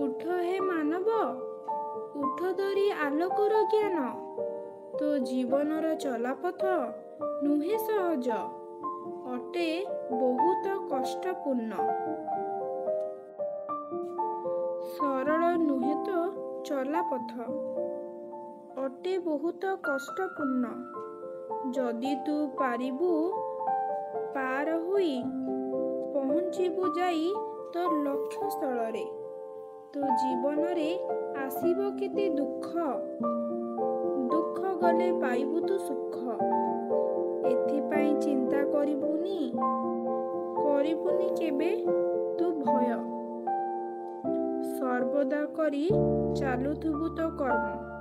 ଉଠ ହେ ମାନବ, ଉଠ ଧରି ଆଲୋକର ଜ୍ଞାନ। ତୋ ଜୀବନର ଚଲାପଥ ନୁହେଁ ସହଜ, ଅଟେ ବହୁତ କଷ୍ଟପୂର୍ଣ୍ଣ। ସରଳ ନୁହେଁ ତ ଚଲାପଥ, ଅଟେ ବହୁତ କଷ୍ଟପୂର୍ଣ୍ଣ। ଯଦି ତୁ ପାରିବୁ ପାର ହୋଇ ପହଞ୍ଚିବୁ ଯାଇ ତୋ ଲକ୍ଷ୍ୟସ୍ଥଳରେ। ତୋ ଜୀବନରେ ଆସିବ କେତେ ଦୁଃଖ, ଦୁଃଖ ଗଲେ ପାଇବୁ ତୁ ସୁଖ। ଏଥିପାଇଁ ଚିନ୍ତା କରିବୁନି, କରିବୁନି କେବେ ତୁ ଭୟ। ସର୍ବଦା କରି ଚାଲୁଥିବୁ ତୋ କର୍ମ।